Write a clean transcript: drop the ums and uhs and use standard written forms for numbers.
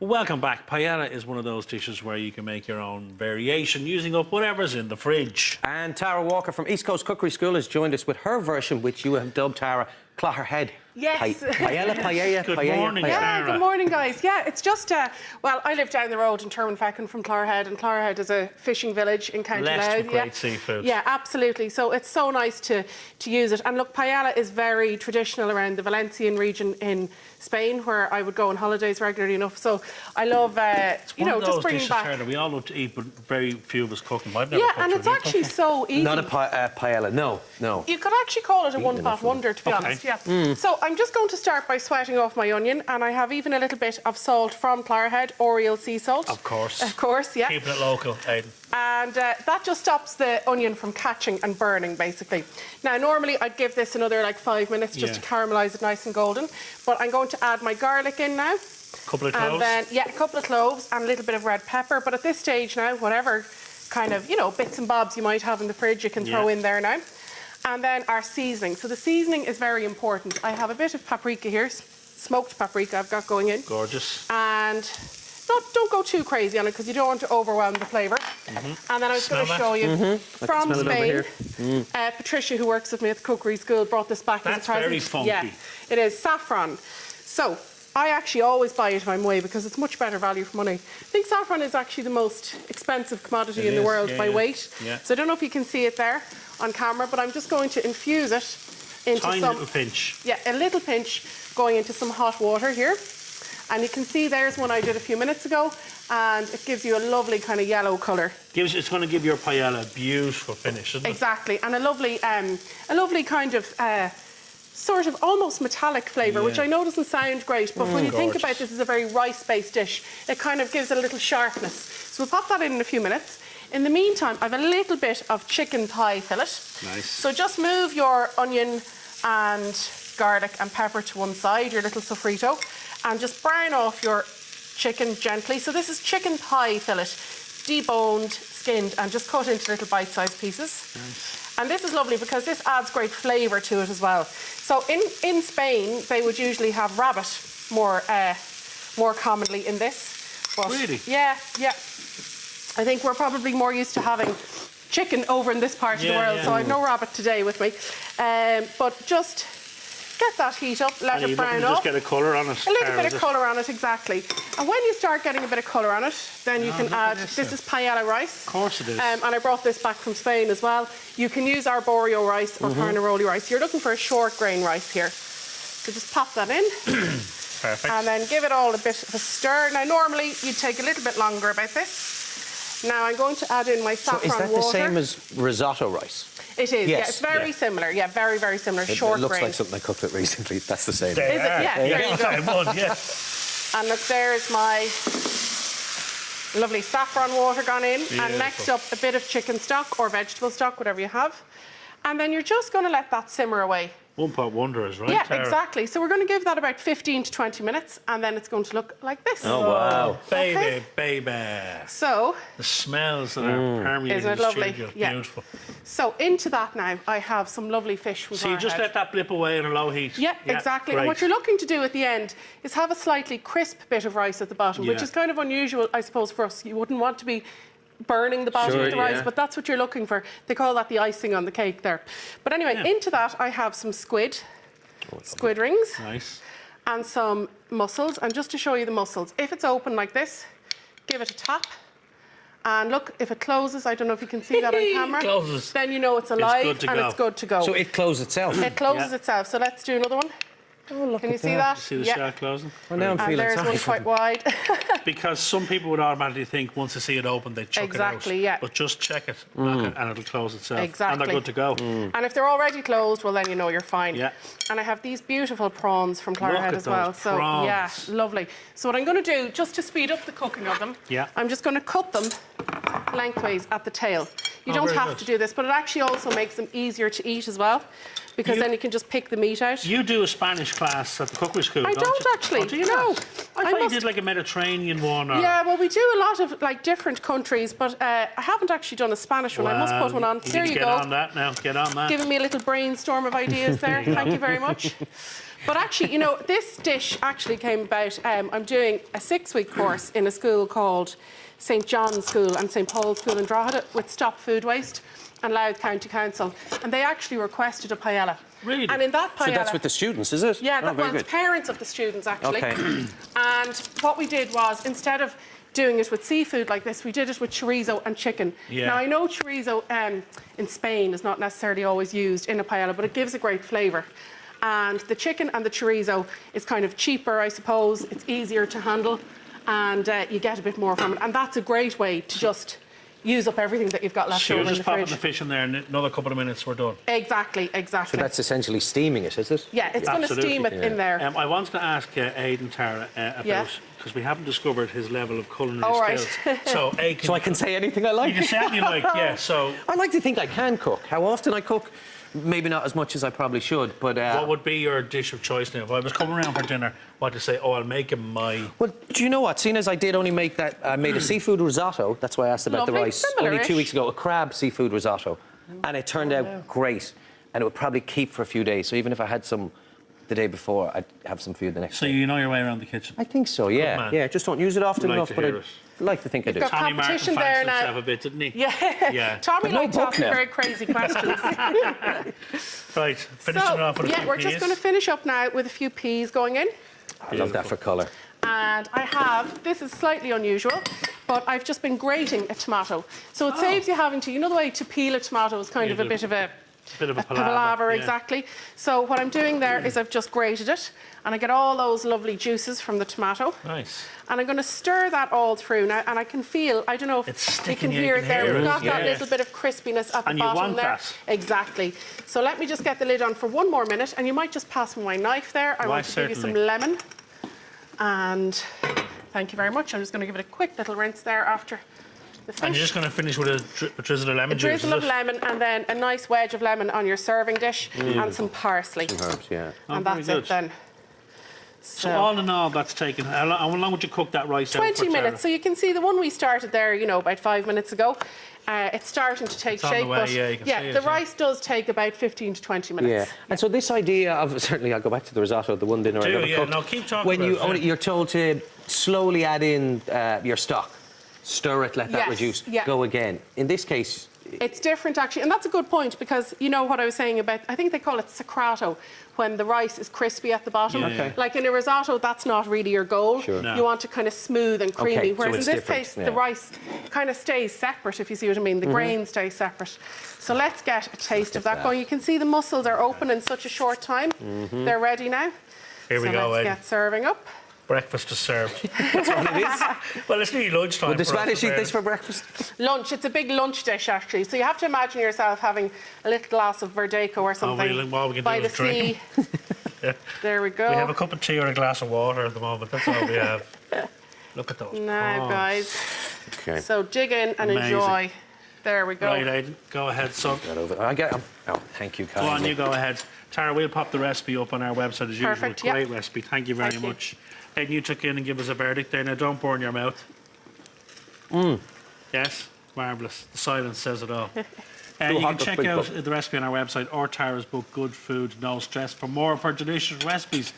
Welcome back. Paella is one of those dishes where you can make your own variation using up whatever's in the fridge. And Tara Walker from East Coast Cookery School has joined us with her version, which you have dubbed, Tara, Clotherhead. Yes. Paella, paella, Good paella, morning, paella. Yeah, good morning, guys. Yeah, it's just, well, I live down the road in Termonfeckin from Clotherhead, and Clotherhead is a fishing village in County Blessed Louth. with great seafood. Yeah, absolutely. So it's so nice to use it. And look, paella is very traditional around the Valencian region in Spain, where I would go on holidays regularly enough. So I love, you know, just bringing back. That we all love to eat, but very few of us cook them. I've never Yeah, cooked and them. it's actually so easy. Not a paella, no. You could actually call it a one-pot wonder, to be honest. Yeah. So I'm just going to start by sweating off my onion, and I have even a little bit of salt from Clotherhead, Oriel sea salt. Of course. Of course, yeah. Keeping it local, Aidan. And that just stops the onion from catching and burning, basically. Now, normally I'd give this another like 5 minutes just to caramelise it nice and golden. But I'm going to add my garlic in now. Couple of cloves? And then, yeah, a couple of cloves and a little bit of red pepper. But at this stage now, whatever kind of, you know, bits and bobs you might have in the fridge, you can throw in there now. And then our seasoning. So the seasoning is very important. I have a bit of paprika here, smoked paprika I've got going in. Gorgeous. And don't go too crazy on it because you don't want to overwhelm the flavour. And then I was going to show you from Spain. Patricia, who works with me at the cookery school, brought this back as a present. That's very funky. Yeah, it is saffron. So I actually always buy it if I'm away because it's much better value for money. I think saffron is actually the most expensive commodity in the world by weight. Yeah. So I don't know if you can see it there on camera, but I'm just going to infuse it into Tiny little pinch. Yeah, a little pinch going into some hot water here. And you can see there's one I did a few minutes ago, and it gives you a lovely kind of yellow colour. It's going to give your paella a beautiful finish, isn't it? Exactly, and a lovely kind of sort of almost metallic flavour, which I know doesn't sound great, but when you think about this as a very rice-based dish, it kind of gives it a little sharpness. So we'll pop that in a few minutes. In the meantime, I have a little bit of chicken thigh fillet. Nice. So just move your onion and garlic and pepper to one side, your little sofrito, and just brown off your chicken gently. So this is chicken thigh fillet, deboned, skinned, and just cut into little bite-sized pieces. Nice. And this is lovely because this adds great flavour to it as well. So in Spain, they would usually have rabbit more commonly in this. But really? Yeah. I think we're probably more used to having chicken over in this part of the world, so I've no rabbit today with me. But just get that heat up, let it brown off. Just get a colour on it. A little bit of colour on it, exactly. And when you start getting a bit of colour on it, then you can add, this is paella rice. Of course it is. And I brought this back from Spain as well. You can use arborio rice or carnaroli rice. You're looking for a short grain rice here. So just pop that in. Perfect. And then give it all a bit of a stir. Now, normally you'd take a little bit longer about this. Now I'm going to add in my saffron water. So is that the same as risotto rice? It is, yeah. It's very similar. Yeah, very, very similar. Short grain. It looks like something I cooked with recently. That's the same. Is it? Yeah, there you go. And look, there's my lovely saffron water gone in. Beautiful. And next up, a bit of chicken stock or vegetable stock, whatever you have. And then you're just going to let that simmer away. One-pot wonder is right, Yeah, Tara. exactly. So we're going to give that about 15 to 20 minutes, and then it's going to look like this. Oh, wow. Baby. So the smells that are permeating isn't it the lovely? studio. Yeah. Beautiful. So into that now, I have some lovely fish from So you just let that blip away on a low heat? Yeah, exactly. Great. And what you're looking to do at the end is have a slightly crisp bit of rice at the bottom, which is kind of unusual, I suppose, for us. You wouldn't want to be burning the bottom of the rice, but that's what you're looking for. They call that the icing on the cake there. But anyway, into that I have some squid rings. Nice. And some mussels. And just to show you the mussels, if it's open like this, give it a tap. And look, if it closes, I don't know if you can see that on camera, Closes. then you know it's alive it's good to go. So it closes itself? It closes itself. So let's do another one. Oh, look Can you see that? See the shark closing? Well, now I'm feeling there's sorry one for quite wide. Because some people would automatically think once they see it open, they chuck it out. Exactly, yeah. But just check it, knock it, and it'll close itself. Exactly. And they're good to go. And if they're already closed, well, then you know you're fine. Yeah. And I have these beautiful prawns from Clotherhead as well. So, yeah, lovely. So what I'm going to do, just to speed up the cooking of them, I'm just going to cut them lengthways at the tail. You don't have to do this, but it actually also makes them easier to eat as well. because then you can just pick the meat out. You do a Spanish class at the cookery school, I don't don't you? actually. Oh, do you No. not? I thought you did like a Mediterranean one. Or... Yeah, well, we do a lot of like different countries, but I haven't actually done a Spanish one. I must put one on. There you Get go. on that now. Get on that. Giving me a little brainstorm of ideas there. Thank you very much. But actually, you know, this dish actually came about. I'm doing a 6-week course in a school called St John's School and St Paul's School in Drogheda with Stop Food Waste and Louth County Council, and they actually requested a paella. Really? And in that paella... So that's with the students, is it? Yeah, oh, very well, it's good. parents of the students, actually. Okay. And what we did was, instead of doing it with seafood like this, we did it with chorizo and chicken. Yeah. Now, I know chorizo in Spain is not necessarily always used in a paella, but it gives a great flavour. And the chicken and the chorizo is kind of cheaper, I suppose. It's easier to handle, and you get a bit more from it. And that's a great way to just use up everything that you've got left So over you're in just the popping fridge. the fish in there, and another couple of minutes we're done. Exactly. So that's essentially steaming it, is it? Yeah, it's going to Absolutely. steam it in there. I wanted to ask Aidan, Tara, about, because we haven't discovered his level of culinary All right. skills. So, So I can say anything I like? You can say anything you like, yeah. So, I like to think I can cook. How often I cook? Maybe not as much as I probably should, but... what would be your dish of choice now? If I was coming around for dinner, what to say? Oh, I'll make him my... Well, do you know what? Seeing as I did only make that... I made a seafood risotto. That's why I asked about the Lovely. rice. Only 2 weeks ago, a crab seafood risotto. And it turned out great. And it would probably keep for a few days. So even if I had some the day before, I'd have some food the next So day. you know your way around the kitchen. I think so, yeah. man. Yeah, just don't use it often Like enough, to but hear I it. like to think I do. got Tommy Martin competition fancied there now. himself a bit, didn't he? Yeah. Yeah. Tommy But no likes book asking now. very crazy questions. Right, finishing it off with a yeah, few we're just peas. going to finish up now with a few peas going in. I love that for colour. And I have, this is slightly unusual, but I've just been grating a tomato. So it saves you having to, you know the way to peel a tomato is kind of a bit of a palaver, yeah. exactly. So what I'm doing there is I've just grated it, and I get all those lovely juices from the tomato. Nice. And I'm going to stir that all through now, and I can feel, I don't know if It's you sticking, can you hear can it there. hear We've it, got that yeah. little bit of crispiness at the And you bottom want there. that. Exactly. So let me just get the lid on for 1 more minute, and you might just pass me my knife there. I Why, want to give you some certainly. lemon. And thank you very much. I'm just going to give it a quick little rinse there after the fish. And you're just going to finish with a drizzle of lemon A juice, drizzle is of it? lemon, and then a nice wedge of lemon on your serving dish, and some parsley. Herbs, yeah. Oh, And very that's good. it then. So all in all, that's taken... How long would you cook that rice out for, 20 Tara? minutes. So you can see the one we started there, you know, about 5 minutes ago. It's starting to take It's on the shape, way, but yeah, you can see it, the yeah. rice does take about 15 to 20 minutes. Yeah, and so this idea of certainly, I'll go back to the risotto, the one dinner I Do, never yeah, cooked. no, keep talking When about it, yeah. you're told to slowly add in your stock, stir it, let that Yes, reduce, yeah. go again. In this case, It's different, actually, and that's a good point, because you know what I was saying about, I think they call it sacrato, when the rice is crispy at the bottom. Yeah. Okay. Like in a risotto, that's not really your goal. Sure. No. You want to kind of smooth and creamy, Okay, so whereas it's in this different, case, yeah. the rice kind of stays separate, if you see what I mean. The grain stays separate. So let's get a taste of that going. You can see the mussels are open in such a short time. They're ready now. Here we so go, let's Aidan. get serving up. Breakfast is served. that's what it is. Well, it's nearly lunchtime. Would the for us, Spanish in eat this fairness. for breakfast? Lunch, it's a big lunch dish, actually. So you have to imagine yourself having a little glass of Verdeco or something all we can by do the is drink. sea. Yeah. There we go. We have a cup of tea or a glass of water at the moment. That's all we have. Look at those. Now, prawns. guys. Okay. So dig in and Amazing. enjoy. There we go. Right, Aidan, go ahead, son. That over. I get 'em. Oh, thank you, Go Colin. on, you go ahead. Tara, we'll pop the recipe up on our website as usual. Perfect, yeah. Great recipe. Thank you very Thank you. much. Aidan, you took in and give us a verdict there. Now, don't burn your mouth. Yes? Marvellous. The silence says it all. You can hot to check speak out about. the recipe on our website or Tara's book, Good Food, No Stress, for more of her delicious recipes.